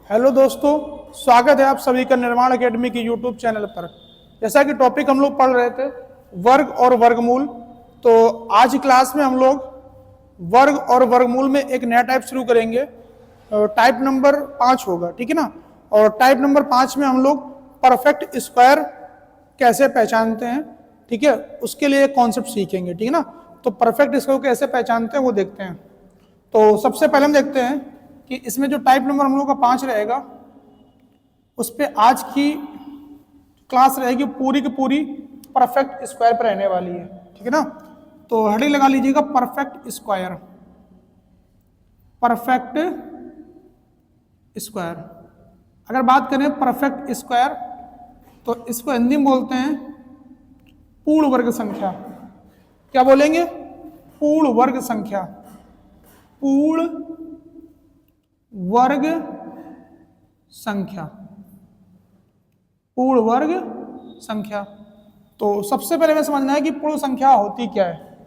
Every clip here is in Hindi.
हेलो दोस्तों, स्वागत है आप सभी का निर्माण एकेडमी की यूट्यूब चैनल पर। जैसा कि टॉपिक हम लोग पढ़ रहे थे वर्ग और वर्गमूल, तो आज की क्लास में हम लोग वर्ग और वर्गमूल में एक नया टाइप शुरू करेंगे। टाइप नंबर 5 होगा, ठीक है ना। और टाइप नंबर 5 में हम लोग परफेक्ट स्क्वायर कैसे पहचानते हैं, ठीक है, उसके लिए एक कॉन्सेप्ट सीखेंगे, ठीक है ना। तो परफेक्ट स्क्वायर कैसे पहचानते हैं वो देखते हैं। तो सबसे पहले हम देखते हैं कि इसमें जो टाइप नंबर हम लोग का 5 रहेगा उस पर आज की क्लास रहेगी पूरी की पूरी परफेक्ट स्क्वायर पर रहने वाली है, ठीक है ना। तो हेडिंग लगा लीजिएगा परफेक्ट स्क्वायर। परफेक्ट स्क्वायर, अगर बात करें परफेक्ट स्क्वायर तो इसको हिंदी में बोलते हैं पूर्ण वर्ग संख्या। क्या बोलेंगे? पूर्ण वर्ग संख्या। पूर्ण वर्ग संख्या। पूर्ण वर्ग संख्या। तो सबसे पहले हमें समझना है कि पूर्ण संख्या होती क्या है।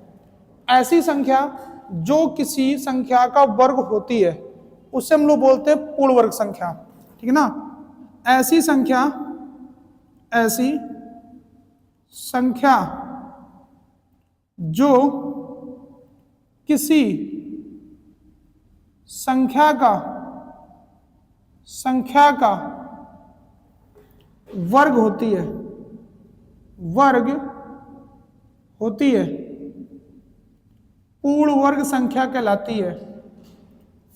ऐसी संख्या जो किसी संख्या का वर्ग होती है उससे हम लोग बोलते हैं पूर्ण वर्ग संख्या, ठीक है ना। ऐसी संख्या जो किसी संख्या का वर्ग होती है पूर्ण वर्ग संख्या कहलाती है।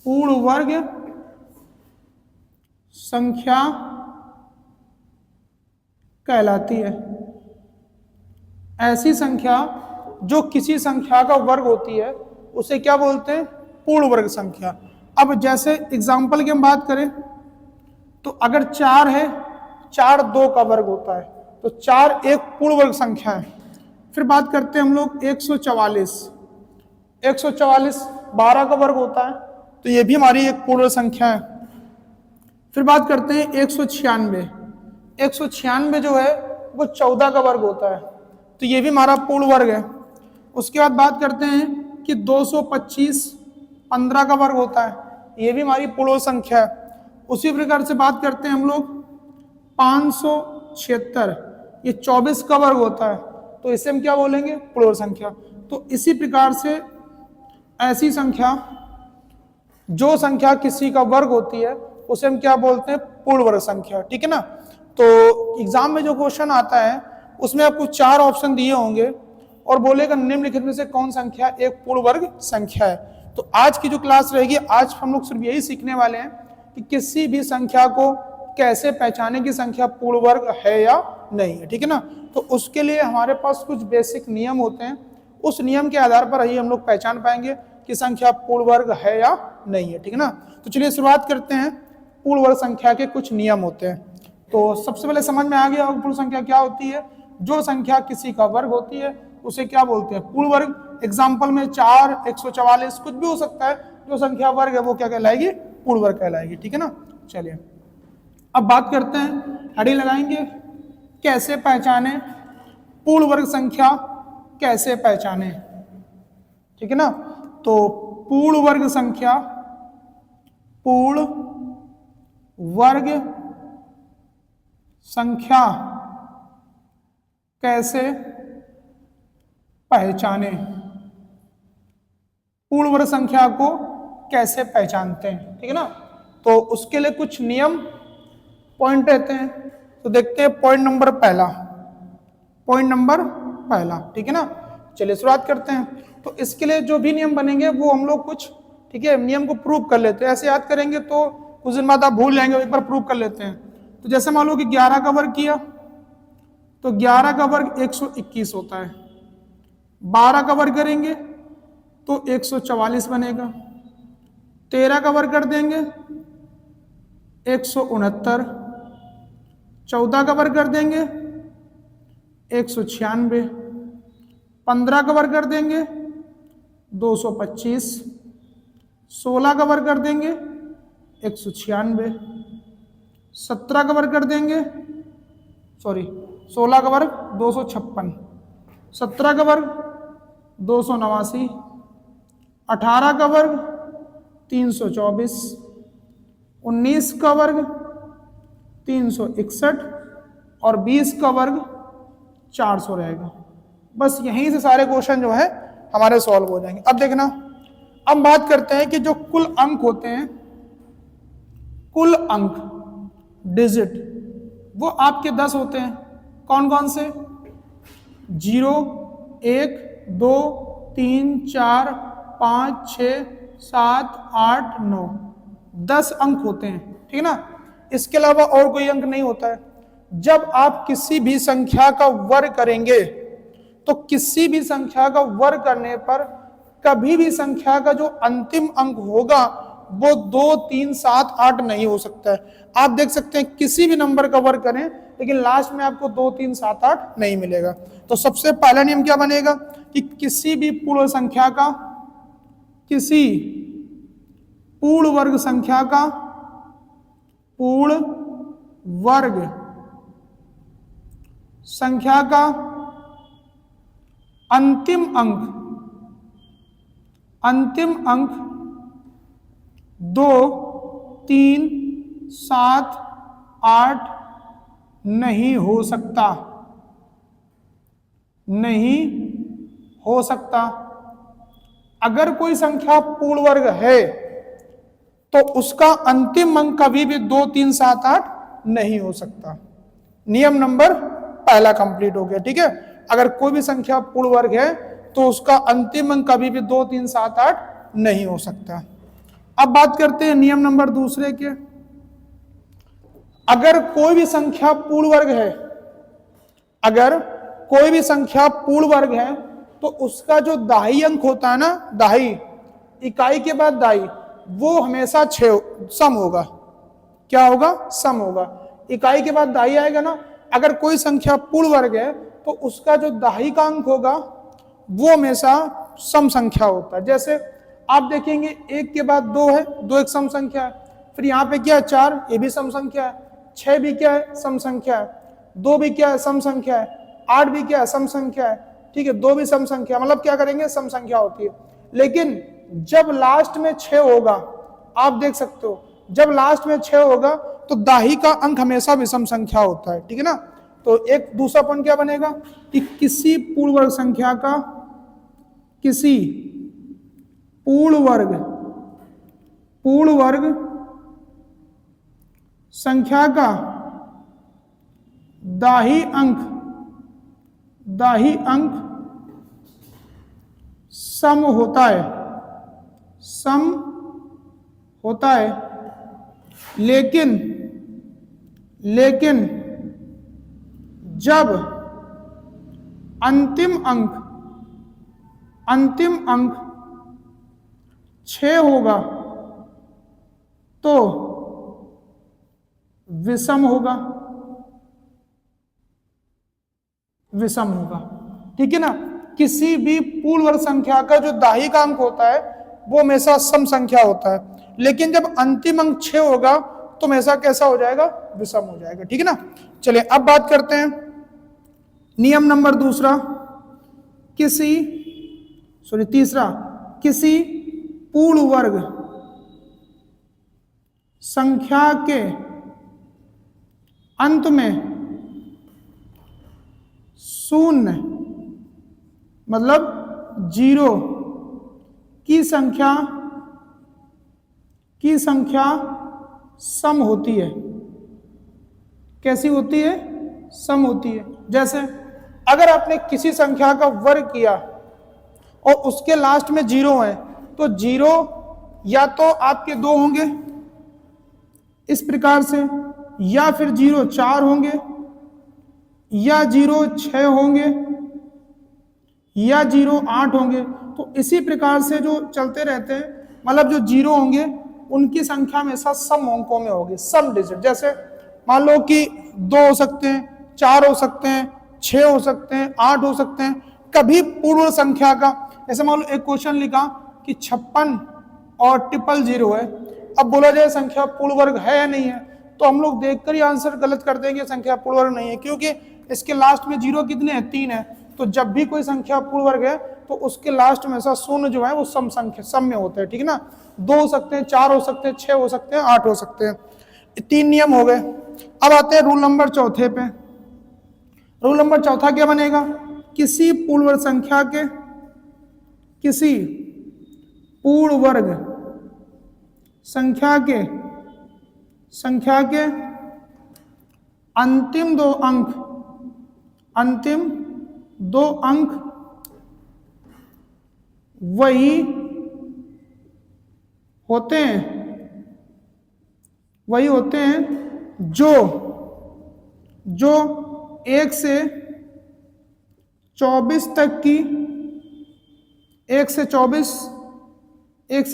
पूर्ण वर्ग संख्या कहलाती है। ऐसी संख्या जो किसी संख्या का वर्ग होती है उसे क्या बोलते हैं? पूर्ण वर्ग संख्या। अब जैसे एग्जांपल की हम बात करें तो अगर 4 है, 4 2 का वर्ग होता है, तो 4 एक पूर्ण वर्ग संख्या है। फिर बात करते हैं हम लोग 144। 144 12 का वर्ग होता है, तो ये भी हमारी एक पूर्ण संख्या है। फिर बात करते हैं 196। 196 जो है वो 14 का वर्ग होता है, तो ये भी हमारा पूर्ण वर्ग है। उसके बाद बात करते हैं कि 225 15 का वर्ग होता है, ये भी हमारी पूर्ण संख्या है। उसी प्रकार से बात करते हैं हम लोग 576, ये 24 का वर्ग होता है, तो इसे हम क्या बोलेंगे? पूर्ण संख्या। तो इसी प्रकार से ऐसी संख्या जो संख्या किसी का वर्ग होती है उसे हम क्या बोलते हैं? पूर्ण वर्ग संख्या, ठीक है ना। तो एग्जाम में जो क्वेश्चन आता है उसमें आपको 4 ऑप्शन दिए होंगे और बोलेगा निम्नलिखित में से कौन संख्या एक पूर्ण वर्ग संख्या है। तो आज की जो क्लास रहेगी, आज हम लोग सिर्फ यही सीखने वाले हैं कि किसी भी संख्या को कैसे पहचाने की संख्या पूर्ण वर्ग है या नहीं है, ठीक है ना। तो उसके लिए हमारे पास कुछ बेसिक नियम होते हैं, उस नियम के आधार पर ही हम लोग पहचान पाएंगे कि संख्या पूर्ण वर्ग है या नहीं है, ठीक है ना। तो चलिए शुरुआत करते हैं। पूर्ण वर्ग संख्या के कुछ नियम होते हैं। तो सबसे पहले समझ में आ गया होगा पूर्ण संख्या क्या होती है। जो संख्या किसी का वर्ग होती है उसे क्या बोलते हैं? पूर्ण वर्ग। एग्जाम्पल में 4 144 कुछ भी हो सकता है, जो संख्या वर्ग है वो क्या कहलाएगी? पूर्ण वर्ग कहलाएगी, ठीक है ना। चलिए अब बात करते हैं, हेडिंग लगाएंगे कैसे पहचाने पूर्ण वर्ग संख्या, कैसे पहचाने, ठीक है ना। तो पूर्ण वर्ग संख्या, पूर्ण वर्ग संख्या कैसे पहचाने, पूर्ण वर्ग संख्या को कैसे पहचानते हैं, ठीक है ना। तो उसके लिए कुछ नियम पॉइंट रहते हैं। तो देखते हैं पॉइंट नंबर पहला, ठीक है ना। चलिए शुरुआत करते हैं। तो इसके लिए जो भी नियम बनेंगे वो हम लोग कुछ, ठीक है, नियम को प्रूव कर लेते हैं। ऐसे याद करेंगे तो कुछ दिन बाद आप भूल जाएंगे, एक बार प्रूव कर लेते हैं। तो जैसे मान लो कि 11 का वर्ग किया तो 11 का वर्ग 121 होता है। 12 का वर्ग करेंगे तो 144 बनेगा। 13 का वर्ग कर देंगे 169। 14 का वर्ग कर देंगे 196। 15 का वर्ग कर देंगे 225। 16 का वर्ग कर देंगे 196। 17 का वर्ग कर देंगे 16 का वर्ग 256। 17 का वर्ग 289। 18 का वर्ग 324। 19 का वर्ग 361 और 20 का वर्ग 400 रहेगा। बस यहीं से सारे क्वेश्चन जो है हमारे सॉल्व हो जाएंगे। अब देखना, अब बात करते हैं कि जो कुल अंक होते हैं, कुल अंक डिजिट, वो आपके 10 होते हैं। कौन कौन से? 0, 1, 2, 3, 4, 5, 6, 7, 8, 9, 10 अंक होते हैं, ठीक है ना। इसके अलावा और कोई अंक नहीं होता है। जब आप किसी भी संख्या का वर्ग करेंगे तो किसी भी संख्या का वर्ग करने पर कभी भी संख्या का जो अंतिम अंक होगा वो 2, 3, 7, 8 नहीं हो सकता है। आप देख सकते हैं किसी भी नंबर का वर्ग करें लेकिन लास्ट में आपको 2, 3, 7, 8 नहीं मिलेगा। तो सबसे पहला नियम क्या बनेगा कि किसी भी पूर्ण संख्या का, किसी पूर्ण वर्ग संख्या का पूर्ण वर्ग संख्या का अंतिम अंक 2, 3, 7, 8 नहीं हो सकता, नहीं हो सकता। अगर कोई संख्या पूर्ण वर्ग है तो उसका अंतिम अंक कभी भी 2, 3, 7, 8 नहीं हो सकता। नियम नंबर पहला कंप्लीट हो गया, ठीक है। अगर कोई भी संख्या पूर्ण वर्ग है तो उसका अंतिम अंक कभी भी 2, 3, 7, 8 नहीं हो सकता। अब बात करते हैं नियम नंबर दूसरे के। अगर कोई भी संख्या पूर्ण वर्ग है, अगर कोई भी संख्या पूर्ण वर्ग है तो उसका जो दाही अंक होता है ना, दाही इकाई के बाद दाही, वो हमेशा 6 सम होगा। क्या होगा? सम होगा। इकाई के बाद दाही आएगा ना। अगर कोई संख्या पूर्ण वर्ग है तो उसका जो दाही का अंक होगा वो हमेशा सम संख्या होता है। जैसे आप देखेंगे 1 के बाद 2 है, 2 एक सम संख्या है। फिर यहाँ पे क्या है? 4, ये भी सम संख्या है। 6 भी क्या है? सम संख्या है। 2 भी क्या है? सम संख्या है। 8 भी क्या है? सम संख्या है। ठीक है, 2 भी सम संख्या, मतलब क्या करेंगे? सम संख्या होती है। लेकिन जब लास्ट में 6 होगा, आप देख सकते हो, जब लास्ट में 6 होगा तो दाही का अंक हमेशा विषम संख्या होता है, ठीक है ना। तो एक दूसरा पॉइंट क्या बनेगा कि किसी पूर्ण वर्ग संख्या का, किसी पूर्ण वर्ग संख्या का दाही अंक सम होता है, सम होता है। लेकिन जब अंतिम अंक 6 होगा तो विषम होगा, ठीक है ना। किसी भी पूर्ण वर्ग संख्या का जो दाही का अंक होता है वो हमेशा सम संख्या होता है, लेकिन जब अंतिम अंक 6 होगा तो हमेशा कैसा हो जाएगा? विषम हो जाएगा, ठीक है ना। चलिए अब बात करते हैं नियम नंबर दूसरा, तीसरा, किसी पूर्ण वर्ग संख्या के अंत में 0 मतलब 0 की संख्या सम होती है। कैसी होती है? सम होती है। जैसे अगर आपने किसी संख्या का वर्ग किया और उसके लास्ट में 0 है तो 0 या तो आपके 2 होंगे इस प्रकार से, या फिर 0 4 होंगे, या 0 6 होंगे, या 0 8 होंगे। तो इसी प्रकार से जो चलते रहते हैं, मतलब जो 0 होंगे उनकी संख्या हमेशा सम अंकों में होगी, सम डिजिट। जैसे मान लो कि 2 हो सकते हैं, 4 हो सकते हैं, 6 हो सकते हैं, 8 हो सकते हैं। कभी पूर्ण संख्या का, ऐसे मान लो एक क्वेश्चन लिखा कि 56 और 000 है। अब बोला जाए संख्या पूर्ण वर्ग है या नहीं है, तो हम लोग देखकर ही आंसर गलत कर देंगे, संख्या पूर्ण वर्ग नहीं है, क्योंकि इसके लास्ट में 0 कितने हैं? 3 है। तो जब भी कोई संख्या पूर्ण वर्ग है तो उसके लास्ट में ऐसा शून्य जो है वो सम संख्या सम में होता है, ठीक है ना। 2 हो सकते हैं, 4 हो सकते हैं, 6 हो सकते हैं, 8 हो सकते हैं। 3 नियम हो गए। अब आते हैं रूल नंबर चौथे पे। रूल नंबर चौथा क्या बनेगा? किसी पूर्ण वर्ग संख्या के अंतिम दो अंक वही होते हैं जो 1 से 24 तक की 1 से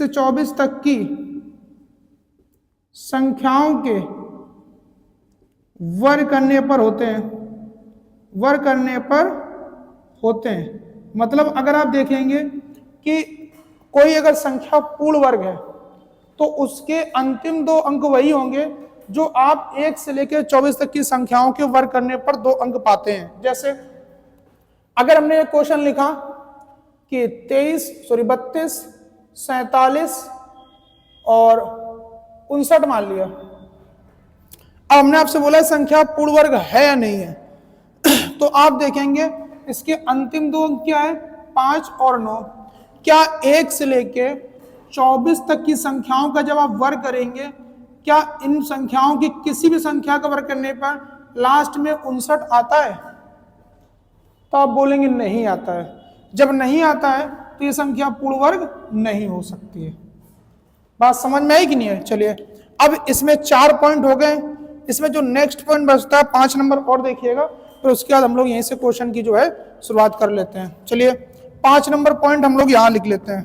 24 तक की संख्याओं के वर्ग करने पर होते हैं। मतलब अगर आप देखेंगे कि कोई अगर संख्या पूर्ण वर्ग है तो उसके अंतिम 2 अंक वही होंगे जो आप 1 से लेकर 24 तक की संख्याओं के वर्ग करने पर 2 अंक पाते हैं। जैसे अगर हमने एक क्वेश्चन लिखा कि 32, 47 और 59 मान लिया। अब हमने आपसे बोला संख्या पूर्ण वर्ग है या नहीं है, तो आप देखेंगे इसके अंतिम 2 अंक क्या है? 5 और 9। क्या 1 से लेके 24 तक की संख्याओं का जब आप वर्ग करेंगे, क्या इन संख्याओं की किसी भी संख्या का वर्ग करने पर लास्ट में 59 आता है? तो आप बोलेंगे नहीं आता है। जब नहीं आता है तो ये संख्या पूर्ण वर्ग नहीं हो सकती है। बात समझ में आई कि नहीं है? चलिए, अब इसमें 4 पॉइंट हो गए। इसमें जो नेक्स्ट पॉइंट बचता है 5 नंबर और देखिएगा, फिर उसके बाद हम लोग यहीं से क्वेश्चन की जो है शुरुआत कर लेते हैं। चलिए, 5 नंबर पॉइंट हम लोग यहां लिख लेते हैं।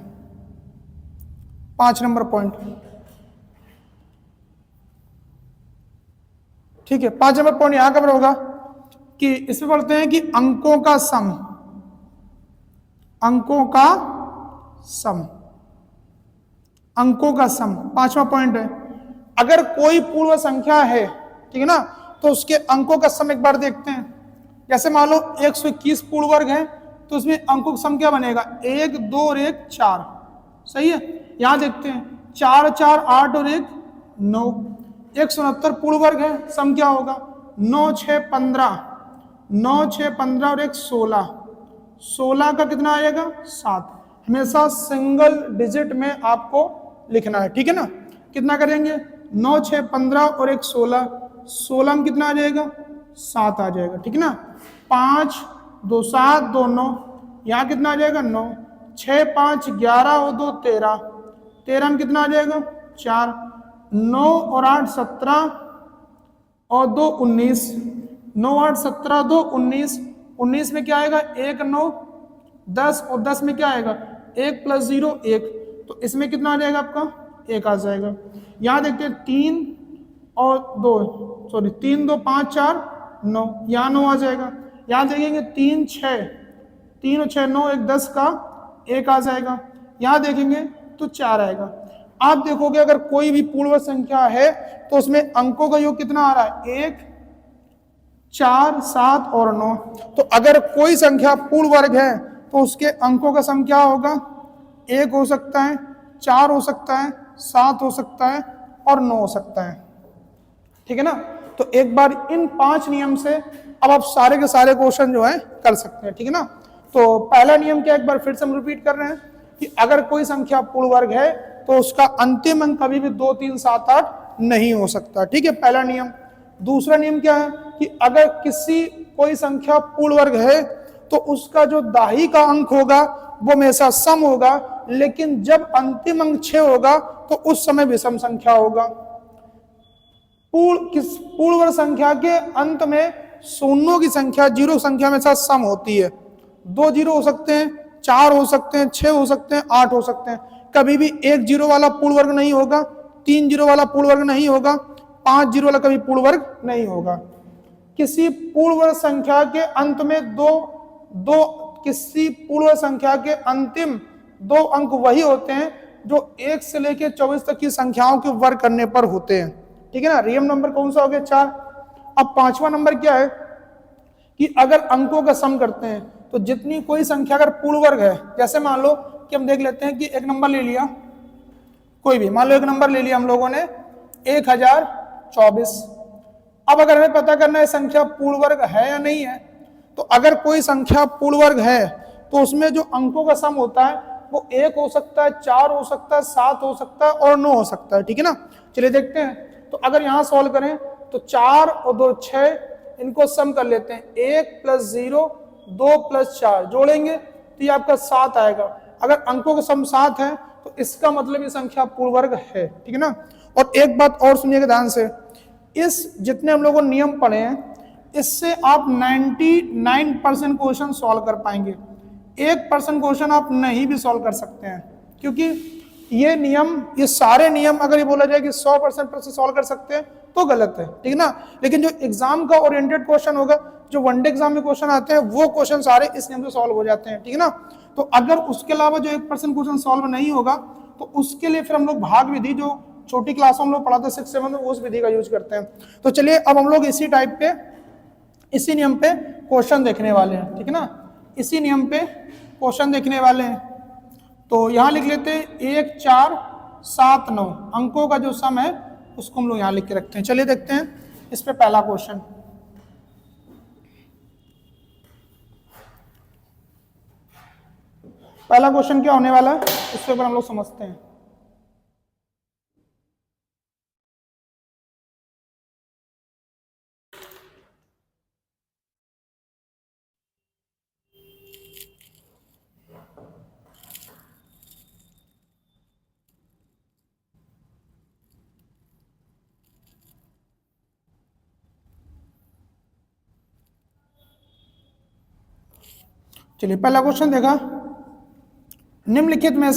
5 नंबर पॉइंट, ठीक है। 5 नंबर पॉइंट यहां कवर होगा कि इसमें पढ़ते हैं कि अंकों का सम 5वां पॉइंट है। अगर कोई पूर्ण संख्या है, ठीक है ना, तो उसके अंकों का सम एक बार देखते हैं। जैसे मान लो 121 पूर्ण वर्ग है तो उसमें अंकों का सम क्या बनेगा? 1, 2 और 1 4। सही है। यहां देखते हैं 4, 4, 8 और 1 9। 169 पूर्ण वर्ग है, सम क्या होगा? 9, 6, 15 और 1 16। 16 का कितना आएगा? 7। हमेशा सिंगल डिजिट में आपको लिखना है, ठीक है ना। कितना करेंगे? 9, 6, 15 और 1 16। 16 में कितना आ जाएगा? 7 आ जाएगा, ठीक है ना। 5, 2, 7, 2, 9। यहाँ कितना आ जाएगा? 9। 6, 5, 11 और 2 13। 13 में कितना आ जाएगा? 4। 9 और 8 17 और 2 19। 9, 8, 17, 2 19। 19 में क्या आएगा? 1, 9, 10 और 10 में क्या आएगा? 1 + 0 1। तो इसमें कितना आ जाएगा आपका? 1 आ जाएगा। यहाँ देखते हैं 3 और 2 3, 2, 5, 4 9। यहाँ 9 आ जाएगा। यहाँ देखेंगे 3, 6 3 और 6 9 1 10 का 1 आ जाएगा। यहाँ देखेंगे तो 4 आएगा। आप देखोगे अगर कोई भी पूर्ण संख्या है तो उसमें अंकों का योग कितना आ रहा है? 1, 4, 7 और 9। तो अगर कोई संख्या पूर्ण वर्ग है तो उसके अंकों का सम क्या होगा? 1 हो सकता है, 4 हो सकता है, 7 हो सकता है और 9 हो सकता है, ठीक है ना। तो एक बार इन 5 नियम से अब आप सारे के सारे क्वेश्चन जो है कर सकते हैं, ठीक है ना। तो पहला नियम क्या, एक बार फिर से हम रिपीट कर रहे हैं कि अगर कोई संख्या पूर्ण वर्ग है तो उसका अंतिम अंक कभी भी 2, 3, 7, 8 नहीं हो सकता, ठीक है, पहला नियम। दूसरा नियम क्या है कि अगर कोई संख्या पूर्ण वर्ग है तो उसका जो दाही का अंक होगा वो हमेशा सम होगा, लेकिन जब अंतिम अंक 6 होगा तो उस समय विषम संख्या होगा। पूर्ण वर्ग संख्या के अंत में शून्यों की संख्या, जीरो संख्या हमेशा सम होती है। 2 जीरो हो सकते हैं, 4 हो सकते हैं, 6 हो सकते हैं, 8 हो सकते हैं। कभी भी 1 जीरो वाला पूर्ण वर्ग नहीं होगा, 3 जीरो वाला पूर्ण वर्ग नहीं होगा, 5 जीरो वाला कभी पूर्ण वर्ग नहीं होगा। किसी पूर्ण वर्ग संख्या के अंत में किसी पूर्ण वर्ग संख्या के अंतिम 2 अंक वही होते हैं जो 1 से लेकर 24 तक की संख्याओं के वर्ग करने पर होते हैं, ठीक है ना। रियल नंबर कौन सा हो गया? 4। अब 5वां नंबर क्या है कि अगर अंकों का सम करते हैं तो जितनी कोई संख्या अगर पूर्ण वर्ग है, जैसे मान लो कि हम देख लेते हैं कि एक नंबर ले लिया, कोई भी मान लो एक नंबर ले लिया हम लोगों ने 1024। अब अगर हमें पता करना है संख्या पूर्ण वर्ग है या नहीं है, तो अगर कोई संख्या पूर्ण वर्ग है तो उसमें जो अंकों का सम होता है वो 1 हो सकता है, 4 हो सकता है, 7 हो सकता है और 9 हो सकता है। ठीक है ना, चलिए देखते हैं। तो अगर यहाँ सॉल्व करें तो 4 और 2 6, इनको सम कर लेते हैं, 1 + 0 2 + 4 जोड़ेंगे तो ये आपका 7 आएगा। अगर अंकों का सम 7 है तो इसका मतलब ये संख्या पूर्ण वर्ग है। ठीक है ना। और एक बात और सुनिएगा ध्यान से, इस जितने हम लोगों नियम पढ़े हैं इससे आप 99% क्वेश्चन सॉल्व कर पाएंगे, 1% क्वेश्चन आप नहीं भी सॉल्व कर सकते हैं, क्योंकि ये नियम, ये सारे नियम अगर ये बोला जाए कि 100% सॉल्व कर सकते हैं तो गलत है। ठीक है ना। लेकिन जो एग्जाम का ओरिएंटेड क्वेश्चन होगा, जो वनडे एग्जाम में क्वेश्चन आते हैं, वो क्वेश्चन सारे इस नियम से सॉल्व हो जाते हैं। ठीक है ना। तो अगर उसके अलावा जो 1% क्वेश्चन सॉल्व नहीं होगा तो उसके लिए फिर हम लोग भाग विधि, जो छोटी क्लास में हम लोग पढ़ाते 6 7 में, उस विधि का यूज करते हैं। तो चलिए अब हम लोग इसी टाइप पे, इसी नियम पे क्वेश्चन देखने वाले हैं। ठीक है ना, इसी नियम पे क्वेश्चन देखने वाले हैं। तो यहाँ लिख लेते हैं 1 4 7 9, अंकों का जो सम है उसको हम लोग यहाँ लिख के रखते हैं। चलिए देखते हैं इस पे पहला क्वेश्चन। पहला क्वेश्चन क्या होने वाला है उसके ऊपर हम लोग समझते हैं। चलिए पहला क्वेश्चन देखा, निम्नलिखित में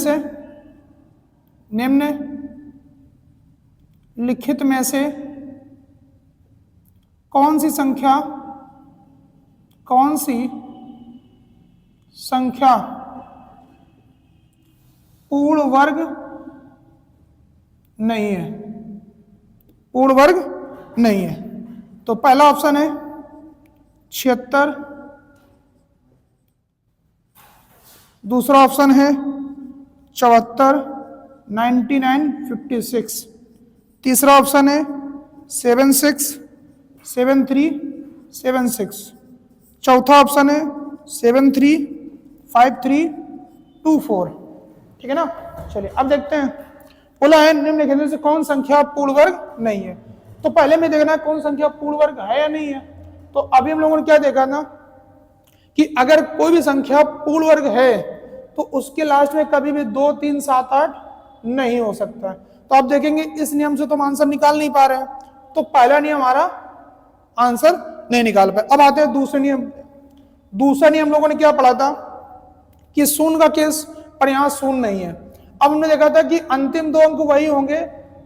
से कौन सी संख्या पूर्ण वर्ग नहीं है, पूर्ण वर्ग नहीं है। तो पहला ऑप्शन है 76, दूसरा ऑप्शन है 74 99 56, तीसरा ऑप्शन है 76 73 76, चौथा ऑप्शन है 73 53 24। ठीक है ना। चलिए अब देखते हैं, बोला है निम्नलिखित में से कौन संख्या पूर्ण वर्ग नहीं है। तो पहले में देखना है कौन संख्या पूर्ण वर्ग है या नहीं है। तो अभी हम लोगों ने क्या देखा ना कि अगर कोई भी संख्या पूर्ण वर्ग है तो उसके लास्ट में कभी भी 2 3 7 8 नहीं हो सकता है। तो आप देखेंगे इस नियम से तो हम आंसर निकाल नहीं पा रहे हैं, तो पहला नियम हमारा आंसर नहीं निकाल पाए। अब आते हैं दूसरे नियम। दूसरा नियम हम लोगों ने क्या पढ़ा था कि शून्य का केस, पर यहां शून्य नहीं है। अब हमने देखा था कि अंतिम 2 अंक वही होंगे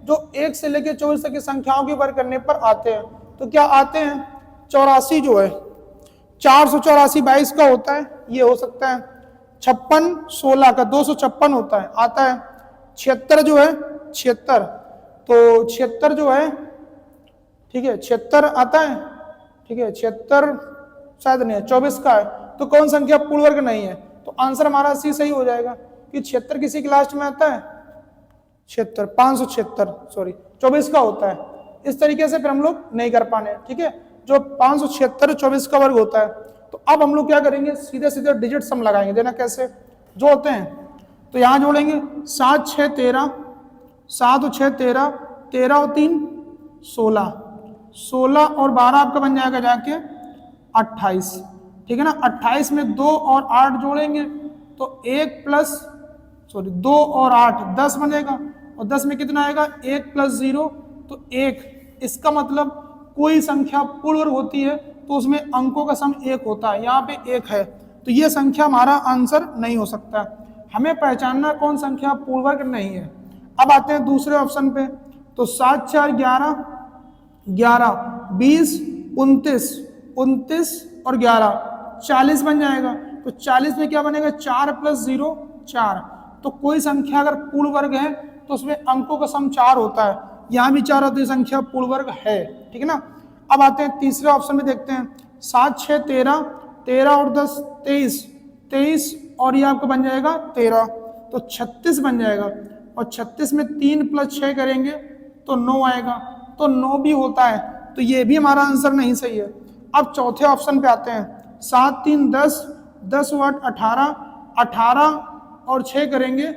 जो 1 से लेकर 24 तक की संख्याओं के वर्ग करने पर आते हैं। तो क्या आते हैं, 84 जो है 484 22 का होता है, ये हो सकता है। 56 16 का 256 होता है, आता है। 76 जो है 76, तो 76 जो है, ठीक है 76 आता है। ठीक है 76 शायद नहीं है, 24 का है। तो कौन संख्या पूर्ण वर्ग नहीं है, तो आंसर हमारा सी सही हो जाएगा कि 76 किसी के लास्ट में आता है, 76 576 सॉरी 24 का होता है। इस तरीके से फिर हम लोग नहीं कर पाने। ठीक है, जो 576 24 का वर्ग होता है। तो अब हम लोग क्या करेंगे, सीधे सीधे डिजिट सम लगाएंगे। देना कैसे जोड़ते हैं, तो यहां जोड़ेंगे 7 6 13, 7 और 6 13, 13 और 3 16, 16 और 12 आपका बन जाएगा जाके 28। ठीक है ना, 28 में 2 और 8 जोड़ेंगे तो 2 और 8 10 बनेगा, और 10 में कितना आएगा 1 + 0 तो 1। इसका मतलब कोई संख्या पूर्ण वर्ग होती है तो उसमें अंकों का सम 1 होता है, यहाँ पे 1 है, तो ये संख्या हमारा आंसर नहीं हो सकता। हमें पहचानना कौन संख्या पूर्ण वर्ग नहीं है। अब आते हैं दूसरे ऑप्शन पे, तो 7 4 11 11 20 29 29 और 11 40 बन जाएगा। तो 40 में क्या बनेगा 4 + 0 4। तो कोई संख्या अगर पूर्ण वर्ग है तो उसमें अंकों का सम 4 होता है, यहाँ भी 4 होती है, संख्या पूर्ण वर्ग है। ठीक है ना। अब आते हैं तीसरे ऑप्शन में, देखते हैं 7 6 13 13 और 10 23, 23 और ये आपका बन जाएगा 13, तो 36 बन जाएगा। और 36 में 3 + 6 करेंगे तो 9 आएगा, तो 9 भी होता है, तो ये भी हमारा आंसर नहीं सही है। अब चौथे ऑप्शन पे आते हैं, 7 3 10, 10 × 8 18, 18 और 6 करेंगे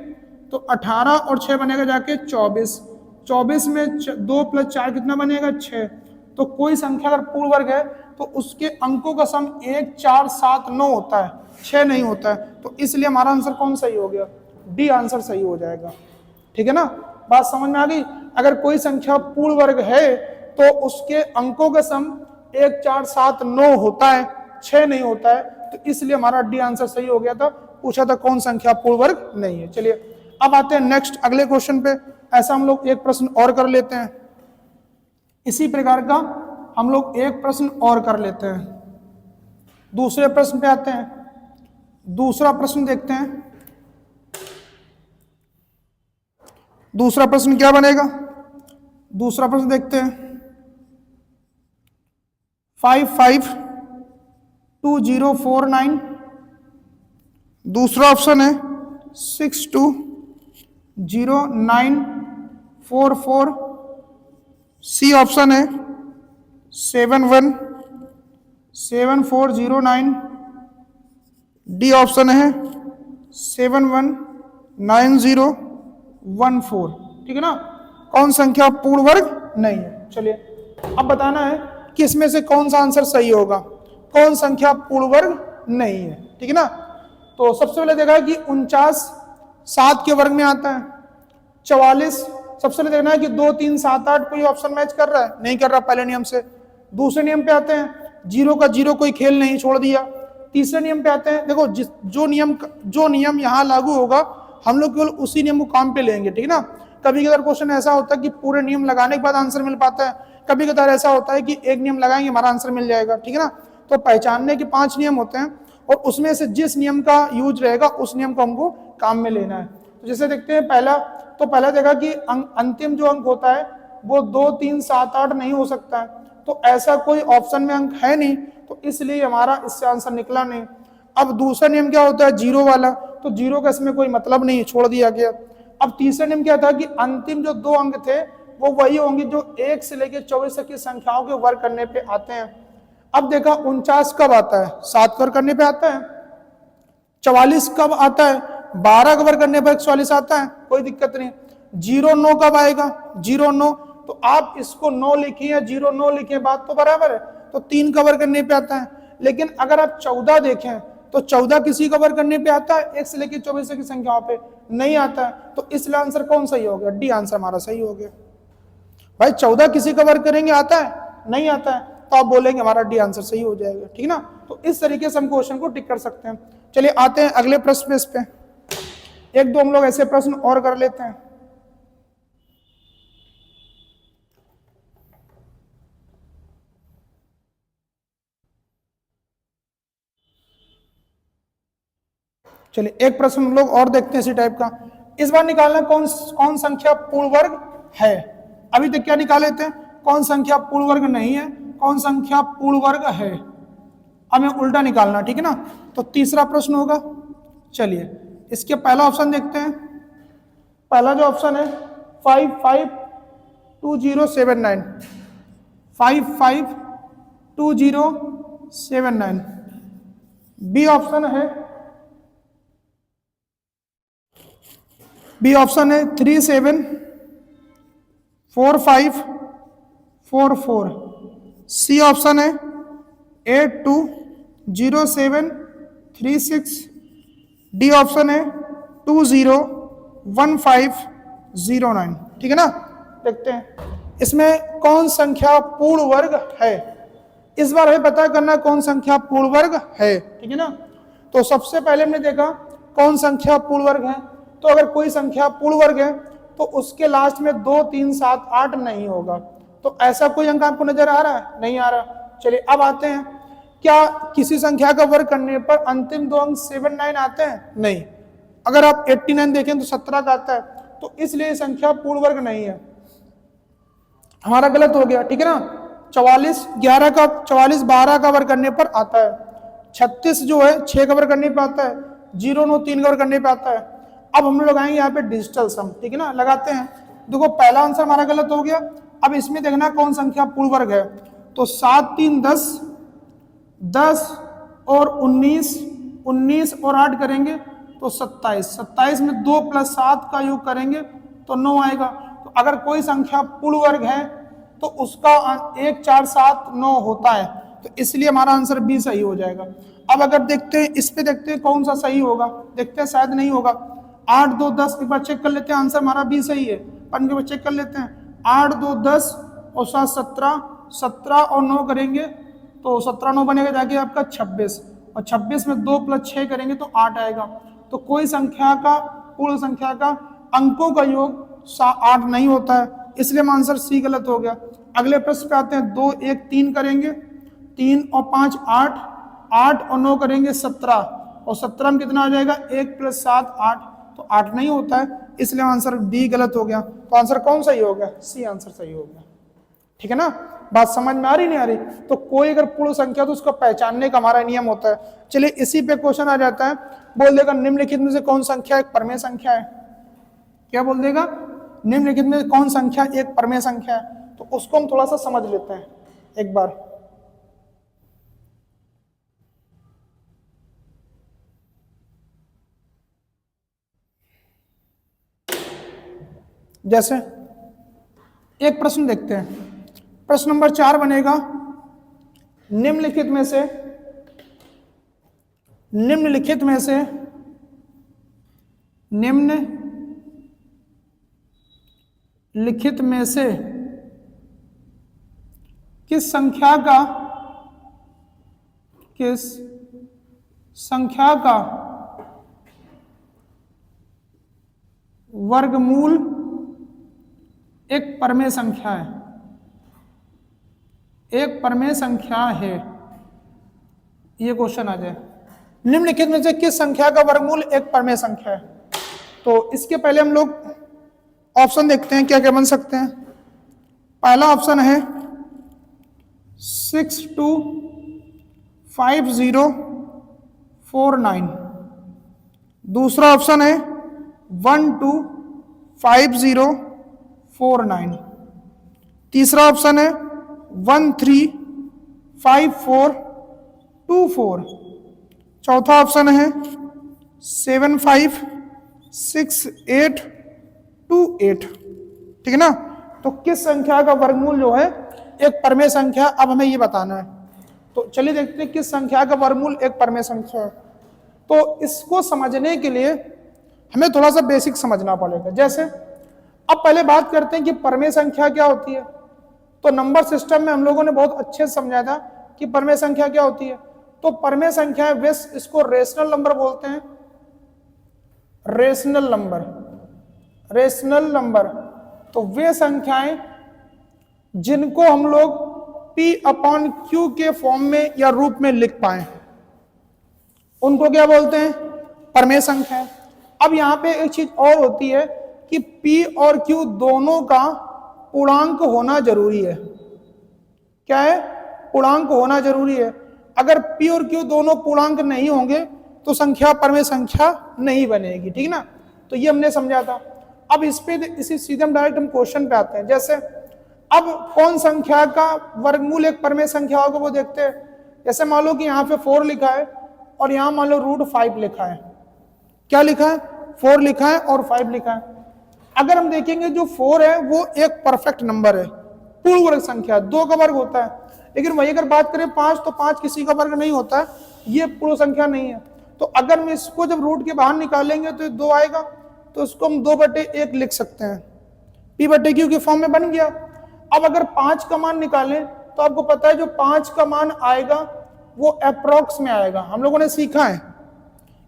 तो 18 और 6 बनेगा जाके 24, 24 में 2 + 4 कितना बनेगा 6। तो कोई संख्या अगर पूर्ण वर्ग है तो उसके अंकों का सम 1 4 7 9 होता है, 6 नहीं होता है, तो इसलिए हमारा आंसर कौन सही हो गया, डी आंसर सही हो जाएगा। ठीक है ना, बात समझ में आ गई। अगर कोई संख्या पूर्ण वर्ग है तो उसके अंकों का सम 1 4 7 9 होता है, 6 नहीं होता है, तो इसलिए हमारा डी आंसर सही हो गया था। पूछा था कौन संख्या पूर्ण वर्ग नहीं है। चलिए अब आते हैं नेक्स्ट अगले क्वेश्चन पे। ऐसा हम लोग एक प्रश्न और कर लेते हैं, इसी प्रकार का हम लोग एक प्रश्न और कर लेते हैं। दूसरे प्रश्न पे आते हैं, दूसरा प्रश्न देखते हैं। दूसरा प्रश्न क्या बनेगा, दूसरा प्रश्न देखते हैं। 5 5 2 0 4 9, दूसरा ऑप्शन है 6 2 0 9 4 4, सी ऑप्शन है 7 1 7 4 0 9, डी ऑप्शन है 7 1 9 0 1 4। ठीक है ना, कौन संख्या पूर्ण वर्ग नहीं है। चलिए अब बताना है कि इसमें से कौन सा आंसर सही होगा, कौन संख्या पूर्ण वर्ग नहीं है। ठीक है ना, तो सबसे पहले देखा है कि 49 7 के वर्ग में आता है। 44 सबसे पहले देखना है कि 2 3 7 8 कोई ऑप्शन मैच कर रहा है, नहीं कर रहा पहले नियम से। दूसरे नियम पे आते हैं, 0 का 0 कोई खेल नहीं, छोड़ दिया। तीसरे नियम पे आते हैं, देखो जो नियम यहाँ लागू होगा हम लोग केवल उसी नियम को काम पे लेंगे। ठीक है ना, कभी कभार क्वेश्चन ऐसा होता है कि पूरे नियम लगाने के बाद आंसर मिल पाता है, कभी कभार ऐसा होता है कि एक नियम लगाएंगे हमारा आंसर मिल जाएगा। ठीक है ना, तो पहचानने के 5 नियम होते हैं और उसमें से जिस नियम का यूज रहेगा उस नियम को हमको काम में लेना है। तो जैसे देखते हैं पहला देखा कि अंतिम जो अंक होता है वो 2 3 7 8 नहीं हो सकता है, तो ऐसा कोई ऑप्शन में अंक है नहीं, तो इसलिए हमारा इससे आंसर निकला नहीं। अब दूसरा नियम क्या होता है, 0 वाला, तो 0 का इसमें कोई मतलब नहीं, छोड़ दिया गया। अब तीसरा नियम क्या था कि अंतिम जो 2 अंक थे वो वही होंगे जो 1 से लेकर 24 तक की संख्याओं के वर्ग करने पे आते हैं। अब देखा 49 कब आता है, 7 वर्ग करने पे आता है। 44 कब आता है, 12 का वर्ग करने पर 144 आता है, कोई दिक्कत नहीं। 0 9 कब आएगा, 0 9, तो आप इसको 9 लिखिए या 0 9 लिखिए, बात तो बराबर है, तो 3 का वर्ग करने पे आता है। लेकिन अगर आप 14 देखें तो 14 किसी का वर्ग करने पे आता है, 1 से लेकर 24 तक की संख्याओं पे नहीं आता है, तो इसलिए आंसर कौन सही हो गया, डी आंसर हमारा सही हो गया। भाई 14 किसी का वर्ग करेंगे आता है, नहीं आता है, तो आप बोलेंगे हमारा डी आंसर सही हो जाएगा। ठीक ना, तो इस तरीके से हम क्वेश्चन को टिक कर सकते हैं। चलिए आते हैं अगले प्रश्न पे, इस पे एक दो हम लोग ऐसे प्रश्न और कर लेते हैं। चलिए एक प्रश्न हम लोग और देखते हैं इसी टाइप का। इस बार निकालना कौन संख्या पूर्ण वर्ग है। अभी तक क्या निकाले थे, कौन संख्या पूर्ण वर्ग नहीं है, कौन संख्या पूर्ण वर्ग है। अब हमें उल्टा निकालना, ठीक है ना। तो तीसरा प्रश्न होगा, चलिए इसके पहला ऑप्शन देखते हैं। पहला जो ऑप्शन है 5 5 2 0 7 9, 5 5 2 0 7 9। बी ऑप्शन है 3 7 4 5 4 4। सी ऑप्शन है 8 2 0 7 3 6। डी ऑप्शन है 2 0 1 5 0 9। ठीक है ना, देखते हैं इसमें कौन संख्या पूर्ण वर्ग है। इस बार हमें पता करना कौन संख्या पूर्ण वर्ग है, ठीक है ना। तो सबसे पहले हमने देखा कौन संख्या पूर्ण वर्ग है। तो अगर कोई संख्या पूर्ण वर्ग है तो उसके लास्ट में 2 3 7 8 नहीं होगा। तो ऐसा कोई अंक आपको नजर आ रहा है, नहीं आ रहा। चलिए अब आते हैं, क्या किसी संख्या का वर्ग करने पर अंतिम 2 अंक 7 9 आते हैं, नहीं। अगर आप 89 देखें तो 17 का आता है, तो इसलिए संख्या पूर्ण वर्ग नहीं है, हमारा गलत हो गया, ठीक है ना। 44 12 का वर्ग करने पर आता है, 36 जो है 6 कवर कर नहीं पाता है, 0 9 3 कवर कर नहीं पाता है। अब हम लोग आएंगे यहाँ पे डिजिटल सम, ठीक है ना, लगाते हैं। देखो पहला आंसर हमारा गलत हो गया। अब इसमें देखना कौन संख्या पूर्ण वर्ग है, तो 7 3 10, 10 और 19, 19 और 8 करेंगे तो 27, 27 में 2 + 7 का योग करेंगे तो 9 आएगा। तो अगर कोई संख्या पूर्ण वर्ग है तो उसका 1 4 7 9 होता है, तो इसलिए हमारा आंसर बी सही हो जाएगा। अब अगर देखते हैं इस पे, देखते हैं कौन सा सही होगा, देखते हैं शायद नहीं होगा। 8 2 10 एक बार चेक कर लेते हैं, आंसर हमारा बी सही है, पन के चेक कर लेते हैं। 8 2 10 और 7 17, 17 और 9 करेंगे तो 17 9 बनेगा जाके आपका 26, और 26 में 2 + 6 करेंगे तो 8 आएगा। तो कोई संख्या का, पूर्ण संख्या का अंकों का योग 8 नहीं होता है, इसलिए हम आंसर सी गलत हो गया। अगले प्रश्न पे आते हैं। 2 1 3 करेंगे, 3 और 5 8, 8 और 9 करेंगे 17, और 17 में कितना आ जाएगा 1 + 7 8, तो 8 नहीं होता है, इसलिए आंसर डी गलत हो गया। तो आंसर कौन सही हो गया, सी आंसर सही हो गया। ठीक है ना, बात समझ में आ रही नहीं आ रही? तो कोई अगर पूर्ण संख्या तो उसको पहचानने का हमारा नियम होता है। चलिए इसी पे क्वेश्चन आ जाता है, बोल देगा निम्नलिखित में से कौन संख्या एक परमेय संख्या है। क्या बोल देगा, निम्नलिखित में कौन संख्या एक परमेय संख्या है। तो उसको हम थोड़ा सा समझ लेते हैं एक बार। जैसे एक प्रश्न देखते हैं, प्रश्न नंबर 4 बनेगा, निम्नलिखित में से किस संख्या का वर्गमूल एक परमेय संख्या है, एक परमेय संख्या है। ये क्वेश्चन आ जाए, निम्नलिखित में से किस संख्या का वर्गमूल एक परमेय संख्या है। तो इसके पहले हम लोग ऑप्शन देखते हैं क्या क्या बन सकते हैं। पहला ऑप्शन है 625049, दूसरा ऑप्शन है 125049, तीसरा ऑप्शन है 135424, चौथा ऑप्शन है 756828। ठीक है ना, तो किस संख्या का वर्गमूल जो है एक परमेय संख्या, अब हमें ये बताना है। तो चलिए देखते हैं किस संख्या का वर्गमूल एक परमेय संख्या है। तो इसको समझने के लिए हमें थोड़ा सा बेसिक समझना पड़ेगा। जैसे अब पहले बात करते हैं कि परमेय संख्या क्या होती है। तो नंबर सिस्टम में हम लोगों ने बहुत अच्छे से समझा था कि परमेय संख्या क्या होती है। तो परमेय संख्या इसको रेशनल नंबर बोलते हैं, रेशनल नंबर। तो वे संख्याएं जिनको हम लोग P/Q के फॉर्म में या रूप में लिख पाए, उनको क्या बोलते हैं, परमेय संख्या। अब यहां पे एक चीज और होती है कि P और Q दोनों का पूर्णांक होना जरूरी है। क्या है, पूर्णांक होना जरूरी है। अगर P और Q दोनों पूर्णांक नहीं होंगे तो संख्या परमेय संख्या नहीं बनेगी। ठीक ना, तो ये हमने समझा था। अब इसी सीधे हम डायरेक्ट हम क्वेश्चन पे आते हैं। जैसे अब कौन संख्या का वर्गमूल एक परमेय संख्या होगा वो देखते हैं। जैसे मान लो कि यहाँ पे 4 लिखा है और यहाँ मान लो √5 लिखा है। क्या लिखा है, 4 लिखा है और 5 लिखा है। अगर हम देखेंगे जो 4 है वो एक परफेक्ट नंबर है, पूर्ण वर्ग संख्या, 2 का वर्ग होता है। लेकिन वही अगर बात करें 5, तो 5 किसी का वर्ग नहीं होता है, ये पूर्ण संख्या नहीं है। तो अगर हम इसको जब रूट के बाहर निकालेंगे तो 2 आएगा, तो इसको हम 2/1 लिख सकते हैं, P/Q के फॉर्म में बन गया। अब अगर 5 का मान निकालें तो आपको पता है जो 5 का मान आएगा वो अप्रोक्स में आएगा। हम लोगों ने सीखा है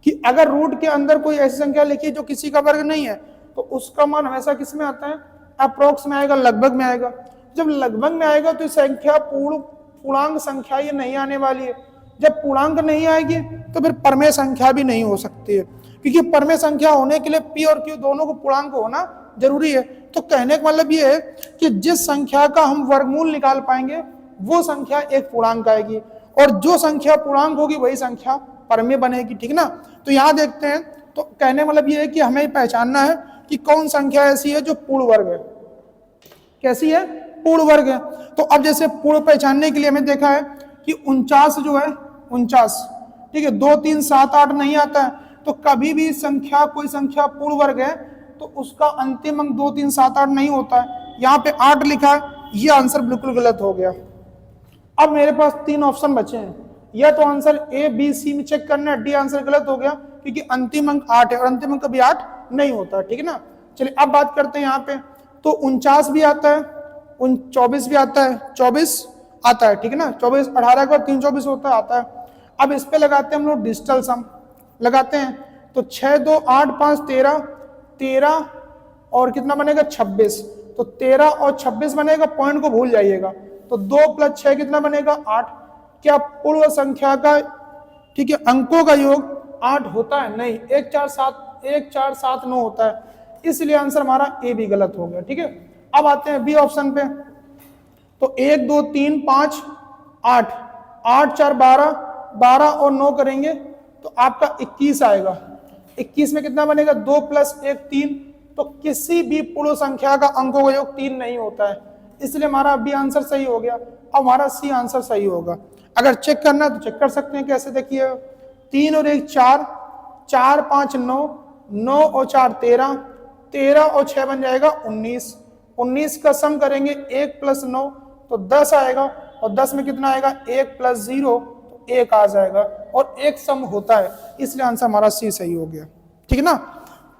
कि अगर रूट के अंदर कोई ऐसी संख्या लिखी जो किसी का वर्ग नहीं है तो उसका मान हमेशा किस में आता है, अप्रोक्स में आएगा, लगभग में आएगा। जब लगभग में आएगा तो संख्या पूर्णांक संख्या ये नहीं आने वाली है। जब पूर्णांक नहीं आएगी तो फिर परमेय संख्या भी नहीं हो सकती है, क्योंकि परमेय संख्या होने के लिए P और Q दोनों को पूर्णांक होना जरूरी है। तो कहने का मतलब ये है कि जिस संख्या का हम वर्गमूल निकाल पाएंगे वो संख्या एक पूर्णांक आएगी, और जो संख्या पूर्णांक होगी वही संख्या परमेय बनेगी, ठीक ना। तो यहाँ देखते हैं, तो कहने मतलब ये है कि हमें पहचानना है कि कौन संख्या ऐसी है जो पूर्ण वर्ग है, कैसी है, पूर्ण वर्ग है। तो अब जैसे पूर्ण पहचानने के लिए हमें देखा है कि 49 जो है 49, ठीक है, 2 3 7 8 नहीं आता है, तो कभी भी संख्या कोई संख्या पूर्ण वर्ग है तो उसका अंतिम अंक 2 3 7 8 नहीं होता है। यहाँ पे 8 लिखा है, ये आंसर बिल्कुल गलत हो गया। अब मेरे पास 3 ऑप्शन बचे हैं, या तो आंसर ए बी सी में चेक करना है, डी आंसर गलत हो गया क्योंकि अंतिम अंक 8 है और अंतिम अंक कभी 8 नहीं होता, ठीक है ना। चलिए अब बात करते हैं यहाँ पे, तो 49 भी आता है, 24 भी आता है, 24 आता है, ठीक है ना, 24 18 का 3 24 होता है, आता है। अब इस पे लगाते हैं हम लोग डिजिटल सम लगाते हैं, तो 6 2 8 5 13 13 और कितना बनेगा 26, तो 13 और 26 बनेगा, पॉइंट को भूल जाइएगा। तो 2 + 6 कितना बनेगा 8। क्या पूर्ण संख्या का, ठीक है, अंकों का योग 8 होता है? नहीं, 1 4 7 9 होता है, इसलिए आंसर हमारा ए भी गलत हो गया, ठीक है। अब आते हैं बी ऑप्शन पे, तो 1 2 3 5 8 8 4 12 12 और 9 करेंगे तो आपका 21 आएगा। 21 में कितना बनेगा 2 + 1 3, तो किसी भी पूर्ण संख्या का अंकों का योग 3 नहीं होता है, इसलिए हमारा बी आंसर सही हो गया। अब हमारा सी आंसर सही होगा। अगर चेक करना है तो चेक कर सकते हैं, कैसे, देखिए 3 और 1 4 4 5 9 9 और 4 13 13 और 6 बन जाएगा 19 19 का सम करेंगे 1 + 9 तो 10 आएगा, और 10 में कितना आएगा 1 + 0 तो 1 आ जाएगा, और 1 सम होता है, इसलिए आंसर हमारा सी सही हो गया, ठीक है ना।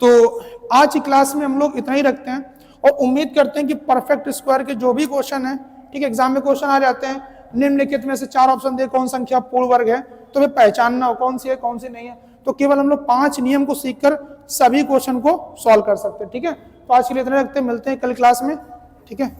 तो आज की क्लास में हम लोग इतना ही रखते हैं, और उम्मीद करते हैं कि परफेक्ट स्क्वायर के जो भी क्वेश्चन है, ठीक है, एग्जाम में क्वेश्चन आ जाते हैं, निम्नलिखित में से 4 ऑप्शन दे कौन संख्या पूर्ण वर्ग है, तो हमें पहचानना हो कौन सी है कौन सी नहीं है। तो केवल हम लोग 5 नियम को सीखकर सभी क्वेश्चन को सॉल्व कर सकते हैं, ठीक है। तो आज के लिए इतना रखते हैं, मिलते हैं कल क्लास में, ठीक है।